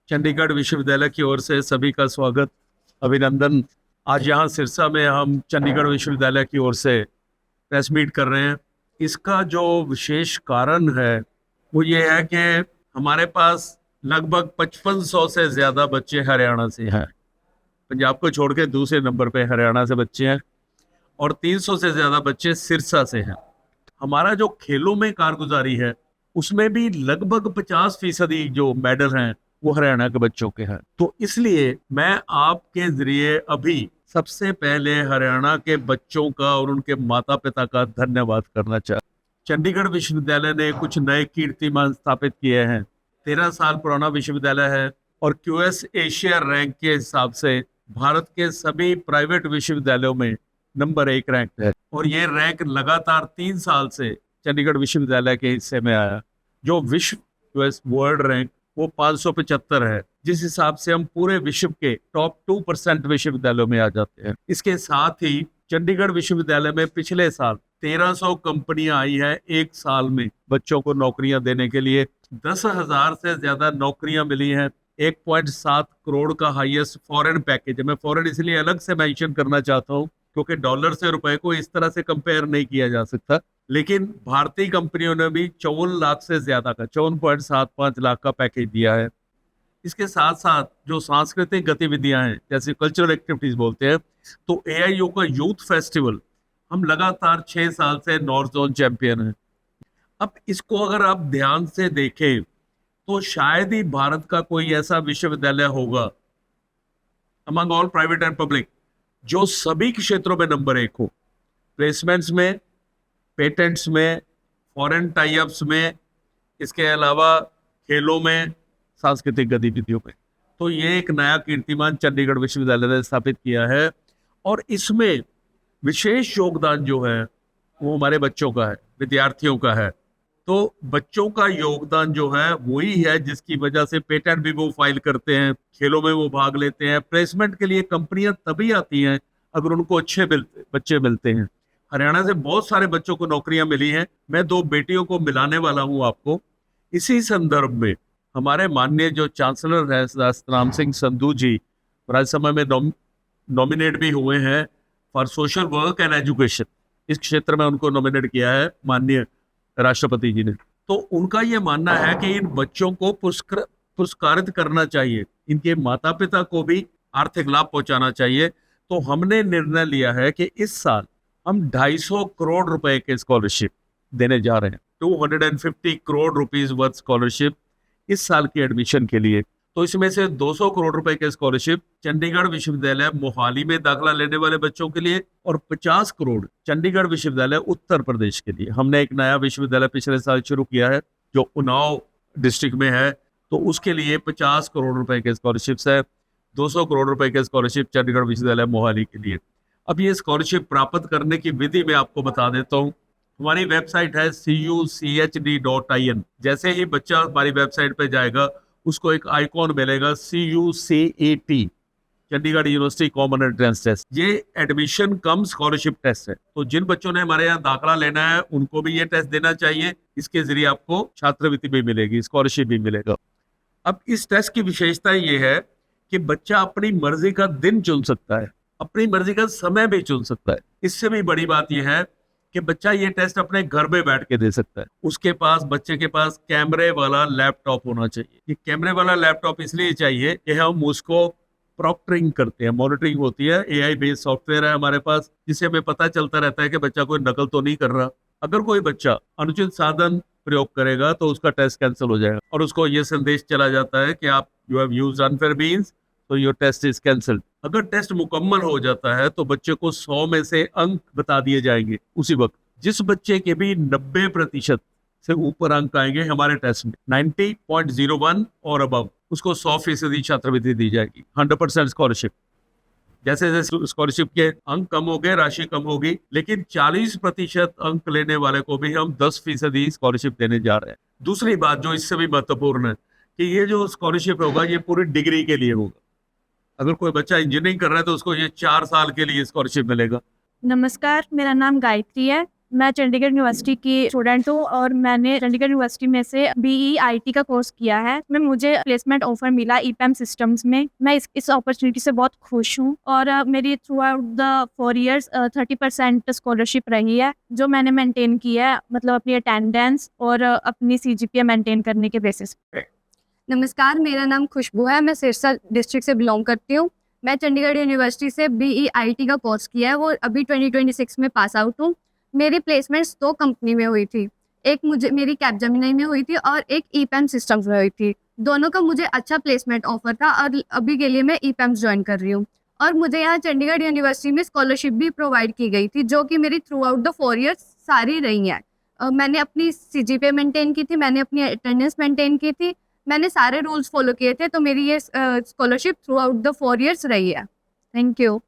चंडीगढ़ विश्वविद्यालय की ओर से सभी का स्वागत, अभिनंदन। आज यहाँ सिरसा में हम चंडीगढ़ विश्वविद्यालय की ओर से प्रेस मीट कर रहे हैं। इसका जो विशेष कारण है वो ये है कि हमारे पास लगभग 5500 से ज्यादा बच्चे हरियाणा से हैं। पंजाब को छोड़ के दूसरे नंबर पे हरियाणा से बच्चे हैं और 300 से ज्यादा बच्चे सिरसा से हैं। हमारा जो खेलों में कारगुजारी है उसमें भी लगभग 50% जो मेडल हैं वो हरियाणा के बच्चों के हैं। तो इसलिए मैं आपके जरिए अभी सबसे पहले हरियाणा के बच्चों का और उनके माता पिता का धन्यवाद करना चाहता हूं। चंडीगढ़ विश्वविद्यालय ने कुछ नए कीर्तिमान स्थापित किए हैं। 13 साल पुराना विश्वविद्यालय है और क्यूएस एशिया रैंक के हिसाब से भारत के सभी प्राइवेट विश्वविद्यालयों में नंबर 1 रैंक है और ये रैंक लगातार 3 साल से चंडीगढ़ विश्वविद्यालय के हिस्से में आया। जो विश्व क्यूएस वर्ल्ड रैंक वो 575 है, जिस हिसाब से हम पूरे विश्व के टॉप 2% विश्वविद्यालयों में आ जाते हैं। इसके साथ ही चंडीगढ़ विश्वविद्यालय में पिछले साल 1300 कंपनियां आई है एक साल में बच्चों को नौकरियां देने के लिए। 10,000 से ज्यादा नौकरियां मिली हैं। 1.7 करोड़ का हाईएस्ट फॉरेन पैकेज है। मैं फॉरेन इसलिए अलग से मेंशन करना चाहता हूं क्योंकि डॉलर से रुपए को इस तरह से कंपेयर नहीं किया जा सकता, लेकिन भारतीय कंपनियों ने भी 54 लाख से ज्यादा का 54.75 लाख का पैकेज दिया है। इसके साथ साथ जो सांस्कृतिक गतिविधियां हैं जैसे कल्चरल एक्टिविटीज बोलते हैं, तो एआईयू का यूथ फेस्टिवल हम लगातार 6 साल से नॉर्थ जोन चैंपियन हैं। अब इसको अगर आप ध्यान से देखें तो शायद ही भारत का कोई ऐसा विश्वविद्यालय होगा among all private and public जो सभी क्षेत्रों में नंबर 1 हो। प्लेसमेंट्स में, पेटेंट्स में, फॉरेन टाई अप्स में, इसके अलावा खेलों में, सांस्कृतिक गतिविधियों में। तो ये एक नया कीर्तिमान चंडीगढ़ विश्वविद्यालय ने स्थापित किया है और इसमें विशेष योगदान जो है वो हमारे बच्चों का है, विद्यार्थियों का है। तो बच्चों का योगदान जो है वही है जिसकी वजह से पेटेंट भी वो फाइल करते हैं, खेलों में वो भाग लेते हैं। प्लेसमेंट के लिए कंपनियां तभी आती हैं अगर उनको अच्छे बच्चे मिलते हैं। हरियाणा से बहुत सारे बच्चों को नौकरियां मिली हैं। मैं 2 बेटियों को मिलाने वाला हूं आपको। इसी संदर्भ में हमारे माननीय जो चांसलर है सतनाम सिंह संधू जी राज्यसभा में नॉमिनेट भी हुए हैं for social work and education. इस क्षेत्र में उनको नॉमिनेट किया है माननीय राष्ट्रपति जी ने। तो उनका यह मानना है कि इन बच्चों को पुरस्कारित करना चाहिए, इनके माता पिता को भी आर्थिक लाभ पहुंचाना चाहिए। तो हमने निर्णय लिया है कि इस साल हम 250 करोड़ रुपए के स्कॉलरशिप देने जा रहे हैं। 250 करोड़ रुपीस वर्थ स्कॉलरशिप इस साल की एडमिशन के लिए। तो इसमें से 200 करोड़ रुपए के स्कॉलरशिप चंडीगढ़ विश्वविद्यालय मोहाली में दाखिला लेने वाले बच्चों के लिए और 50 करोड़ चंडीगढ़ विश्वविद्यालय उत्तर प्रदेश के लिए। हमने एक नया विश्वविद्यालय पिछले साल शुरू किया है जो उन्नाव डिस्ट्रिक्ट में है, तो उसके लिए 50 करोड़ रुपए के स्कॉलरशिप्स है। 200 करोड़ रुपए के स्कॉलरशिप चंडीगढ़ विश्वविद्यालय मोहाली के लिए। अब ये स्कॉलरशिप प्राप्त करने की विधि मैं आपको बता देता हूँ। हमारी वेबसाइट है cuchd.in। जैसे ही बच्चा हमारी वेबसाइट पे जाएगा उसको एक आइकॉन मिलेगा CUCAT, Chandigarh university common entrance test. ये एडमिशन कम स्कॉलरशिप टेस्ट है। तो जिन बच्चों ने हमारे यहाँ दाखिला लेना है उनको भी ये टेस्ट देना चाहिए। इसके जरिए आपको छात्रवृत्ति भी मिलेगी, स्कॉलरशिप भी मिलेगा। अब इस टेस्ट की विशेषता ये है कि बच्चा अपनी मर्जी का दिन चुन सकता है, अपनी मर्जी का समय भी चुन सकता है। इससे भी बड़ी बात यह है कि बच्चा ये टेस्ट अपने घर में बैठ के दे सकता है। उसके पास, बच्चे के पास कैमरे वाला लैपटॉप होना चाहिए। ये कैमरे वाला लैपटॉप इसलिए चाहिए कि हम उसको प्रॉक्टरिंग करते हैं, मॉनिटरिंग होती है। एआई बेस्ड सॉफ्टवेयर है हमारे पास जिससे हमें पता चलता रहता है कि बच्चा कोई नकल तो नहीं कर रहा। अगर कोई बच्चा अनुचित साधन प्रयोग करेगा तो उसका टेस्ट कैंसिल हो जाएगा और उसको ये संदेश चला जाता है कि आप you have used unfair means, तो योर टेस्ट इज कैंसिल्ड। अगर टेस्ट मुकम्मल हो जाता है तो बच्चे को 100 में से अंक बता दिए जाएंगे उसी वक्त। जिस बच्चे के भी 90% से ऊपर अंक आएंगे हमारे टेस्ट में, 90.01 और अबव, उसको 100% छात्रवृत्ति दी जाएगी, 100% स्कॉलरशिप। जैसे जैसे स्कॉलरशिप के अंक कम हो गए, राशि कम होगी, लेकिन 40% अंक लेने वाले को भी हम 10% स्कॉलरशिप देने जा रहे हैं। दूसरी बात जो इससे भी महत्वपूर्ण है कि ये जो स्कॉलरशिप होगा ये पूरी डिग्री के लिए होगा। अगर कोई बच्चा इंजीनियरिंग कर रहा है तो उसको ये 4 साल के लिए स्कॉलरशिप मिलेगा। नमस्कार, मेरा नाम गायत्री है। मैं चंडीगढ़ यूनिवर्सिटी की स्टूडेंट हूँ और मैंने चंडीगढ़ यूनिवर्सिटी में से BEIT का कोर्स किया है। मैं मुझे प्लेसमेंट ऑफर मिला EPAM सिस्टम्स में। मैं इस अपॉर्चुनिटी से बहुत खुश हूँ और मेरी through out the 4 years 30% scholarship रही है, जो मैंने मेंटेन की है, मतलब अपनी अटेंडेंस और अपनी CGPA मेंटेन करने के बेसिस पे। नमस्कार, मेरा नाम खुशबू है। मैं सिरसा डिस्ट्रिक्ट से बिलोंग करती हूँ। मैं चंडीगढ़ यूनिवर्सिटी से BEIT का कोर्स किया है, वो अभी 2026 में पास आउट हूँ। मेरी प्लेसमेंट्स 2 कंपनी में हुई थी। एक मेरी कैपजेमिनी में हुई थी और एक EPAM सिस्टम्स में हुई थी। दोनों का मुझे अच्छा प्लेसमेंट ऑफर था और अभी के लिए मैं EPAM ज्वाइन कर रही हूँ। और मुझे यहाँ चंडीगढ़ यूनिवर्सिटी में स्कॉलरशिप भी प्रोवाइड की गई थी, जो कि मेरी थ्रू आउट द 4 years सारी रही हैं। मैंने अपनी CGPA मेंटेन की थी, मैंने अपनी अटेंडेंस मेंटेन की थी, मैंने सारे रूल्स फॉलो किए थे, तो मेरी ये scholarship through out the 4 years रही है। Thank you.